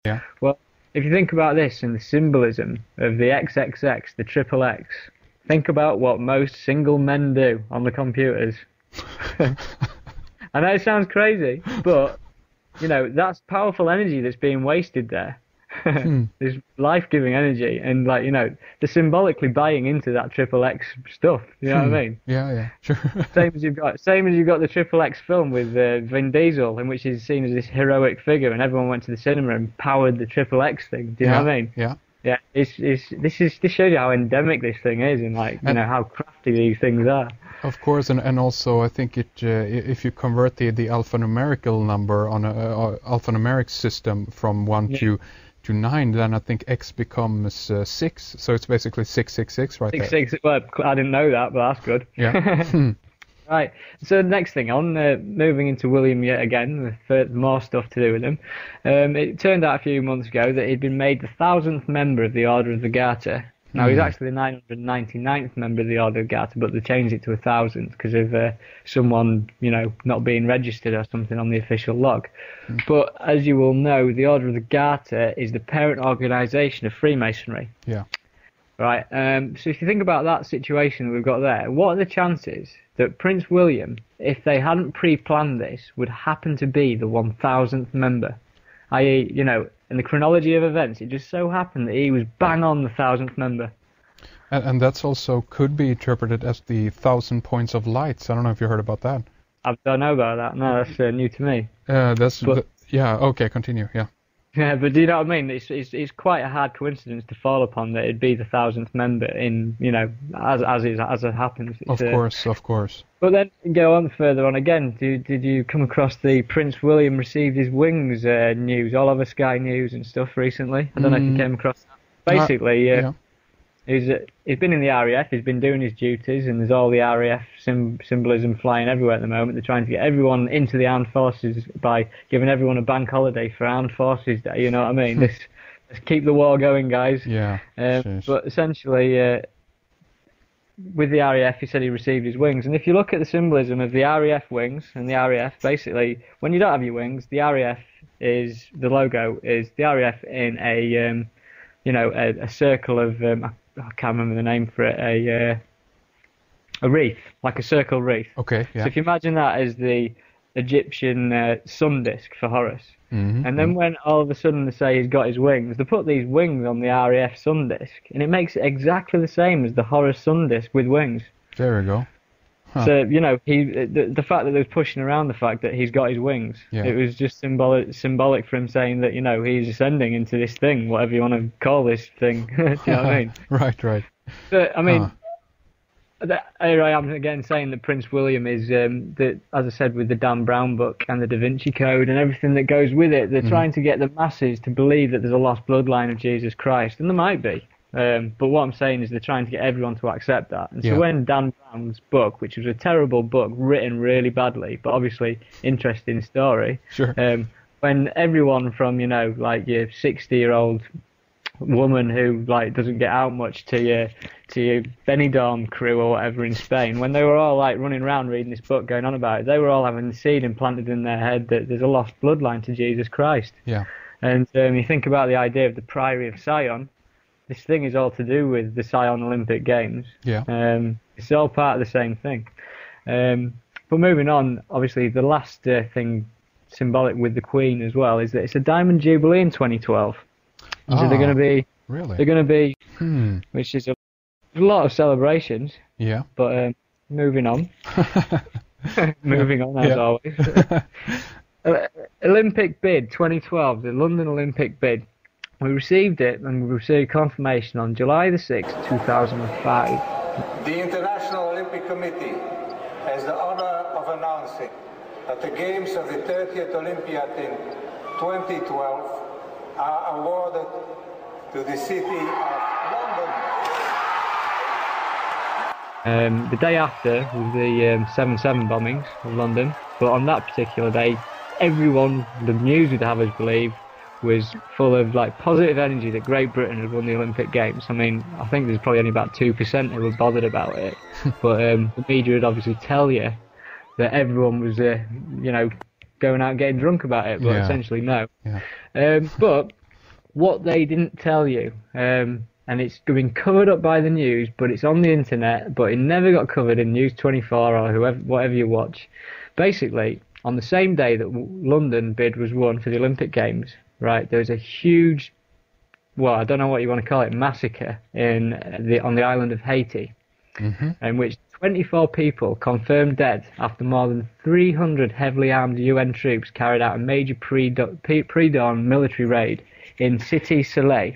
Yeah. Well, if you think about this and the symbolism of the XXX, the triple X, think about what most single men do on the computers. I know it sounds crazy, but, you know, that's powerful energy that's being wasted there. This life-giving energy, and like, you know, they're symbolically buying into that triple X stuff. You know what I mean? Yeah, sure. Same as you've got the triple X film with Vin Diesel, in which he's seen as this heroic figure, and everyone went to the cinema and powered the triple X thing. Do you know what I mean? Yeah. Yeah. This shows you how endemic this thing is, and like, you know, how crafty these things are. Of course, and also I think if you convert the alphanumerical number on a alphanumeric system from 1 to 9, then I think X becomes 6. So it's basically 666 right there. 666. Well, I didn't know that, but that's good. Yeah. Right. So next thing on, moving into William yet again, more stuff to do with him. It turned out a few months ago that he'd been made the 1,000th member of the Order of the Garter. Now, he's actually the 999th member of the Order of Garter, but they changed it to 1,000 because of someone, you know, not being registered or something on the official log. But as you will know, the Order of the Garter is the parent organisation of Freemasonry. Yeah. Right. So if you think about that situation that we've got there, what are the chances that Prince William, if they hadn't pre-planned this, would happen to be the 1,000th member? I.e., you know, in the chronology of events, it just so happened that he was bang on the 1,000th member. And that's also could be interpreted as the 1,000 points of lights. I don't know if you heard about that. I don't know about that. No, that's new to me. Yeah. Okay, continue. Yeah. Yeah, but do you know what I mean? It's quite a hard coincidence to fall upon that it'd be the 1,000th member in, you know, as it happens. Of course. But then go on further on again. Did you come across the Prince William received his wings news all over Sky News and stuff recently? I don't know if you came across that. Basically, he's been in the RAF, he's been doing his duties, and there's all the RAF symbolism flying everywhere at the moment. They're trying to get everyone into the armed forces by giving everyone a bank holiday for Armed Forces Day, you know what I mean? Let's keep the war going, guys. Yeah. But essentially, with the RAF, he said he received his wings. And if you look at the symbolism of the RAF wings, and the RAF, basically, when you don't have your wings, the RAF is, the logo is the RAF in a, you know, a circle of, I can't remember the name for it, a wreath, like a circle wreath. Okay, yeah. So if you imagine that as the Egyptian sun disk for Horus, and then when all of a sudden they say he's got his wings, they put these wings on the RAF sun disk, and it makes it exactly the same as the Horus sun disk with wings. There we go. Huh. So, you know, the fact that they was pushing around the fact that he's got his wings, it was just symbolic for him saying that, you know, he's ascending into this thing, whatever you want to call this thing. Do you know what I mean? Right. But, I mean, here I am again saying that Prince William is, as I said, with the Dan Brown book and the Da Vinci Code and everything that goes with it, they're trying to get the masses to believe that there's a lost bloodline of Jesus Christ, and there might be. But what I'm saying is they're trying to get everyone to accept that. And so when Dan Brown's book, which was a terrible book, written really badly, but obviously interesting story, when everyone from, you know, like your 60-year-old woman who like doesn't get out much to your Benidorm crew or whatever in Spain, when they were all like running around reading this book going on about it, they were all having the seed implanted in their head that there's a lost bloodline to Jesus Christ. Yeah. And you think about the idea of the Priory of Sion. This thing is all to do with the Sion Olympic Games. Yeah. It's all part of the same thing. But moving on, obviously the last thing symbolic with the Queen as well is that it's a Diamond Jubilee in 2012. So they're going to be, they're going to be, which is a lot of celebrations. Yeah. But moving on, moving on as always. Olympic bid 2012, the London Olympic bid. We received it, and we received confirmation on July the 6th, 2005. The International Olympic Committee has the honor of announcing that the Games of the 30th Olympiad in 2012 are awarded to the city of London. The day after was the 7/7 bombings of London, but on that particular day, everyone, the news would have us believe, was full of like positive energy that Great Britain had won the Olympic Games. I mean, I think there's probably only about 2% who were bothered about it, but the media would obviously tell you that everyone was, you know, going out and getting drunk about it, but essentially no. Yeah. But what they didn't tell you, and it's been covered up by the news, but it's on the internet, but it never got covered in News 24 or whatever you watch. Basically, on the same day that London bid was won for the Olympic Games, right, there was a huge, well, I don't know what you want to call it, massacre on the island of Haiti, in which 24 people confirmed dead after more than 300 heavily armed UN troops carried out a major pre-dawn military raid in Cité Soleil.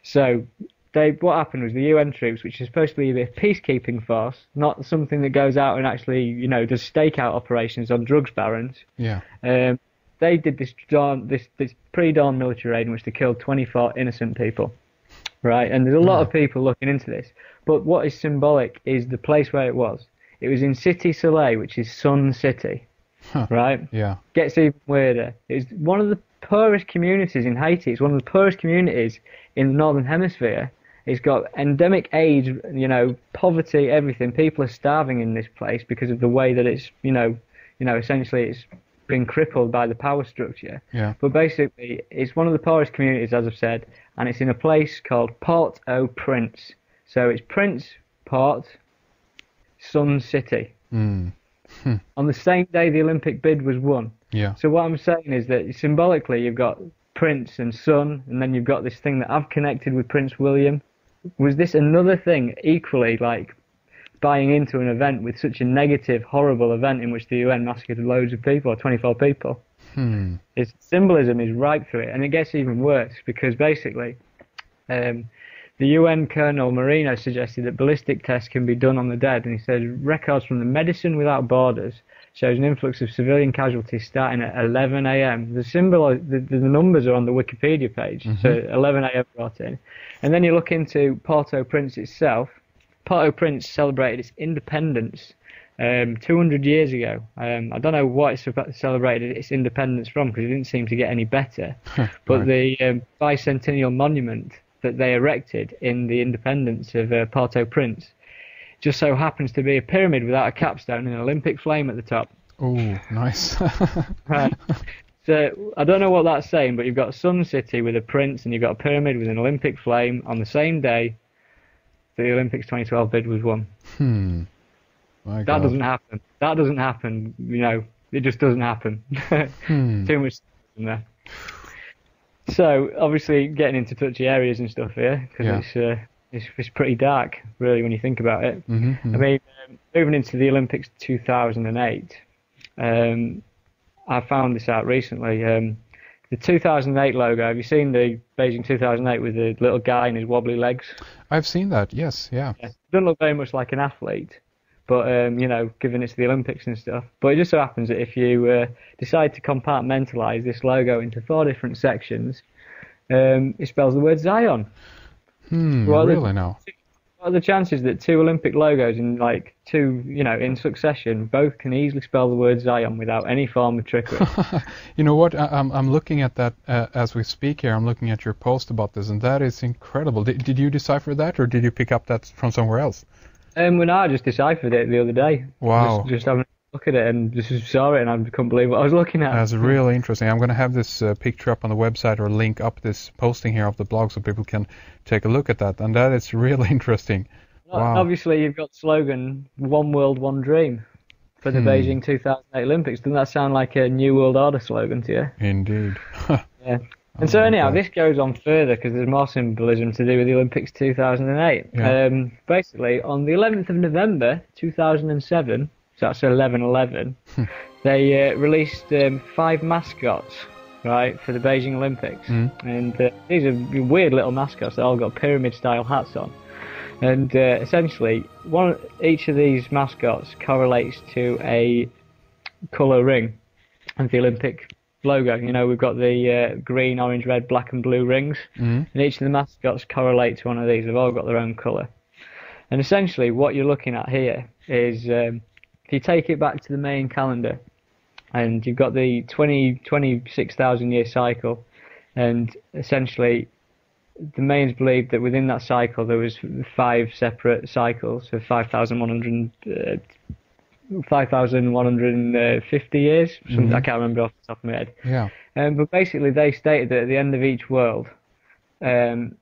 So what happened was the UN troops, which is supposed to be a peacekeeping force, not something that goes out and actually, does stakeout operations on drugs barons. Yeah. They did this pre-dawn military raid in which they killed 24 innocent people, right? And there's a lot of people looking into this. But what is symbolic is the place where it was. It was in Cité Soleil, which is Sun City, right? Yeah. Gets even weirder. It's one of the poorest communities in Haiti. It's one of the poorest communities in the Northern Hemisphere. It's got endemic AIDS, poverty, everything. People are starving in this place because of the way that it's, essentially it's been crippled by the power structure. Yeah. But basically, it's one of the poorest communities, as I've said, and it's in a place called Port-au-Prince. So it's Prince, Port, Sun City. On the same day the Olympic bid was won. Yeah. So what I'm saying is that symbolically you've got Prince and Sun, and then you've got this thing that I've connected with Prince William. Was this another thing equally like buying into an event with such a negative, horrible event in which the UN massacred loads of people, or 24 people? Its symbolism is right through it, and it gets even worse because basically the UN Colonel Marino suggested that ballistic tests can be done on the dead, and he said records from the Medicine Without Borders shows an influx of civilian casualties starting at 11 a.m. The numbers are on the Wikipedia page, so 11 a.m. brought in. And then you look into Port-au-Prince itself. Port-au-Prince celebrated its independence 200 years ago. I don't know what it's celebrated its independence from because it didn't seem to get any better. But the bicentennial monument that they erected in the independence of Port-au-Prince just so happens to be a pyramid without a capstone and an Olympic flame at the top. Oh, nice. Right. So I don't know what that's saying, but you've got Sun City with a prince and you've got a pyramid with an Olympic flame on the same day that the Olympics 2012 bid was won. My God. That doesn't happen. That doesn't happen. It just doesn't happen. Too much in there. So obviously getting into touchy areas and stuff here because it's pretty dark, really, when you think about it. I mean, moving into the Olympics 2008, I found this out recently. The 2008 logo, have you seen the Beijing 2008 with the little guy and his wobbly legs? I've seen that, yes, yeah. Doesn't look very much like an athlete, but, given it's the Olympics and stuff. But it just so happens that if you decide to compartmentalise this logo into 4 different sections, it spells the word Zion. Really now? What are the chances that 2 Olympic logos in succession both can easily spell the word Zion without any form of trickery? You know what? I'm looking at that as we speak here. I'm looking at your post about this, and that is incredible. Did you decipher that, or did you pick up that from somewhere else? I just deciphered it the other day. Wow. Just having a look at it and just saw it, and I couldn't believe what I was looking at. That's really interesting. I'm going to have this picture up on the website or link up this posting here of the blog so people can take a look at that. And that is really interesting. Wow. Obviously, you've got the slogan, One World, One Dream for the Beijing 2008 Olympics. Doesn't that sound like a New World Order slogan to you? Indeed. Yeah. And so anyhow, this goes on further because there's more symbolism to do with the Olympics 2008. Yeah. Basically, on the 11th of November 2007, so that's 11/11, they released 5 mascots, right, for the Beijing Olympics. And these are weird little mascots that all got pyramid-style hats on. And essentially, each of these mascots correlates to a colour ring of the Olympic logo. We've got the green, orange, red, black and blue rings. And each of the mascots correlate to one of these. They've all got their own colour. And essentially, what you're looking at here is... if you take it back to the Mayan calendar, and you've got the 26,000 year cycle, and essentially the Mayans believed that within that cycle there was 5 separate cycles of 5,150 years. I can't remember off the top of my head. Yeah. But basically they stated that at the end of each world Um,